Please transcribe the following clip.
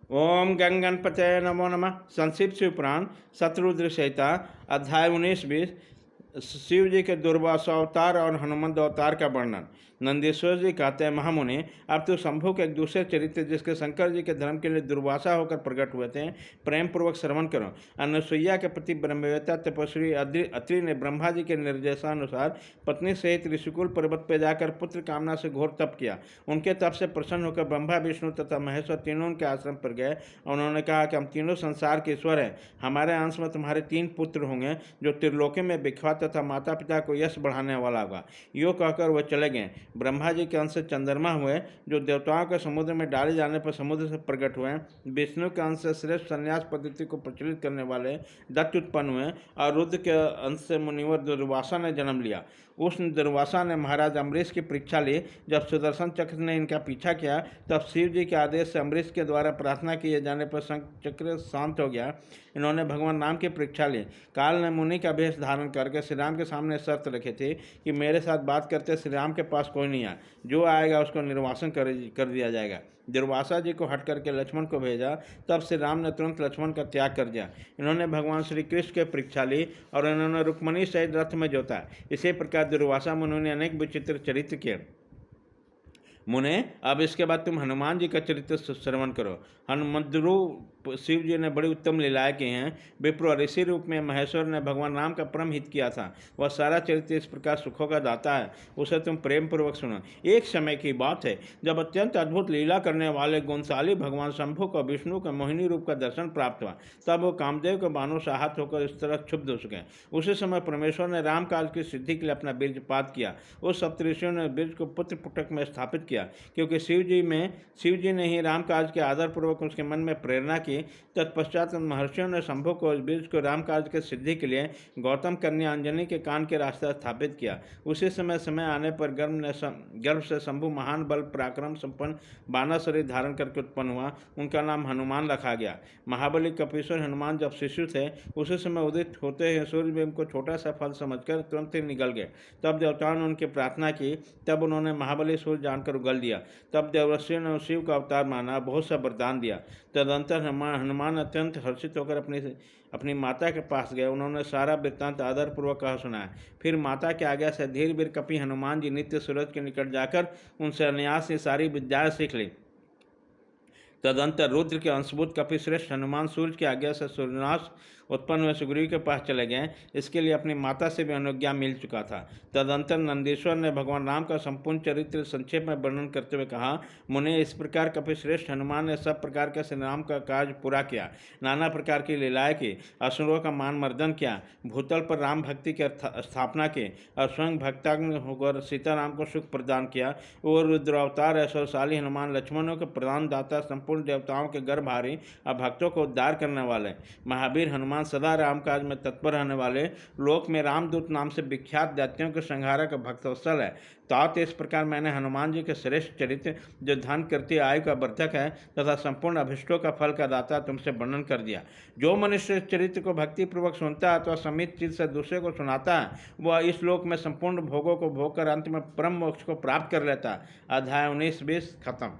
ओम गंगणपतये नमो नमः। संक्षिप्त शिव पुराण शतरुद्र संहिता अध्याय 19-20 शिव जी के दुर्वासा अवतार और हनुमंत अवतार का वर्णन। नंदीश्वर जी कहते हैं, महामुनि, अब तो शंभु के एक दूसरे चरित्र जिसके शंकर जी के धर्म के लिए दुर्वासा होकर प्रकट हुए थे प्रेम पूर्वक श्रवण करो। अनुसुईया के प्रति ब्रह्मवेत्ता तपस्वी अत्रि ने ब्रह्मा जी के निर्देशानुसार पत्नी सहित ऋषिकुल पर्वत पर जाकर पुत्र कामना से घोर तप किया। उनके तप से प्रसन्न होकर ब्रह्मा, विष्णु तथा महेश्वर तीनों उनके आश्रम पर गए। उन्होंने कहा कि हम तीनों संसार के ईश्वर हैं। हमारे अंश में तुम्हारे 3 पुत्र होंगे जो त्रिलोकी में विख्यात तथा माता पिता को यश बढ़ाने वाला होगा। यो कहकर वह चले गए। ब्रह्मा जी के अंश से चंद्रमा हुए जो देवताओं के समुद्र में डाले जाने पर समुद्र से प्रकट हुए। विष्णु के अंश से श्रेष्ठ संन्यास पद्धति को प्रचलित करने वाले दत्त उत्पन्न हुए और रुद्र के अंश से मुनिवर दुर्वासा ने जन्म लिया। उस दुर्वासा ने महाराज अम्बरीश की परीक्षा ली। जब सुदर्शन चक्र ने इनका पीछा किया तब शिव जी के आदेश से अम्बरीश के द्वारा प्रार्थना किए जाने पर चक्र शांत हो गया। इन्होंने भगवान राम की परीक्षा ली। काल ने मुनि का वेश धारण करके श्री राम के सामने शर्त रखी थी कि मेरे साथ बात करते श्री राम के पास कोई नहीं आया, जो आएगा उसको निर्वासन कर दिया जाएगा। दुर्वासा जी को हट करके लक्ष्मण को भेजा। तब श्री राम ने तुरंत लक्ष्मण का त्याग कर दिया। इन्होंने भगवान श्री कृष्ण की परीक्षा ली और इन्होंने रुक्मणी सहित रथ में जोता। इसी प्रकार दुर्वासा मुनि ने अनेक विचित्र चरित्र किए। मुने, अब इसके बाद तुम हनुमान जी का चरित्र श्रवण करो। हनुमंतरू शिव जी ने बड़ी उत्तम लीलाएं की हैं। विप्र ऋषि रूप में महेश्वर ने भगवान राम का परम हित किया था। वह सारा चरित्र इस प्रकार सुखों का दाता है, उसे तुम प्रेम पूर्वक सुनो। एक समय की बात है जब अत्यंत अद्भुत लीला करने वाले गुणशाली भगवान शंभु को विष्णु का मोहिनी रूप का दर्शन प्राप्त हुआ। तब वो कामदेव के बाणों से आहत होकर इस तरह क्षुब्ध हो सके। उसी समय परमेश्वर ने राम काज की सिद्धि के लिए अपना बीर्जपात किया। उस सप्तऋषियों ने बीर्ज को पुत्र पुटक में स्थापित किया, क्योंकि शिव जी ने ही राम काज के आदर पूर्वक उसके मन में प्रेरणा की। तत्पश्चात महर्षियों ने शंभु को उस बीज को राम काज के सिद्धि के लिए गौतम कन्या अंजनी के कान के रास्ते स्थापित किया। उसी समय आने पर गर्भ से शंभु महान बल पराक्रम संपन्न बानर शरीर धारण करके उत्पन्न हुआ। उनका नाम हनुमान रखा गया। महाबली कपीश्वर हनुमान जब शिशु थे उसी समय उदित होते ही सूर्यबिंब को छोटा सा फल समझकर तुरंत ही निगल गए। तब देवताओं ने उनकी प्रार्थना की। तब उन्होंने महाबली सूर्य जानकर उगल दिया। तब देवर्षियों ने शिव का अवतार माना, बहुत सा वरदान दिया। तदंतर हनुमान अत्यंत हर्षित होकर अपनी माता के पास गए। उन्होंने सारा वृत्तांत आदरपूर्वक कहा सुनाया। फिर माता के आज्ञा से धीर वीर कपि हनुमान जी नित्य सूरज के निकट जाकर उनसे अनायास से सारी विद्याएं सीख ली। तदंतर रुद्र के अंशभूत कपिश्रेष्ठ हनुमान सूर्य की आज्ञा से सूर्यनाश उत्पन्न हुए सुग्रीव के पास चले गए। इसके लिए अपनी माता से भी अनुज्ञा मिल चुका था। तदंतर नंदीश्वर ने भगवान राम का संपूर्ण चरित्र संक्षेप में वर्णन करते हुए कहा, मुने, इस प्रकार कपिश्रेष्ठ हनुमान ने सब प्रकार के श्री राम का कार्य पूरा किया, नाना प्रकार की लीलाएं की, असुरों का मान मर्दन किया, भूतल पर राम भक्ति की स्थापना की और स्वयं भक्ताग्नि होकर सीताराम को सुख प्रदान किया। और रुद्रावतार ऐश्वर्यशाली हनुमान लक्ष्मणों के प्रदान दाता, संपूर्ण देवताओं के गर्भहारी और भक्तों को उद्धार करने वाले महावीर हनुमान सदा राम काज में तत्पर रहने वाले, लोक में रामदूत नाम से विख्यात दैत्यों के संहारक भक्तवत्सल है। तात इस प्रकार मैंने हनुमान जी के श्रेष्ठ चरित्र, जो धन कीर्ति आयु का वर्धक है तथा संपूर्ण अभिष्टों का फल का दाता, तुमसे वर्णन कर दिया। जो मनुष्य इस चरित्र को भक्तिपूर्वक सुनता है अथवा समित चित्त से दूसरे को सुनाता है, वह इस लोक में संपूर्ण भोगों को भोग कर अंत में परम मोक्ष को प्राप्त कर लेता है। अध्याय 19-20 खत्म।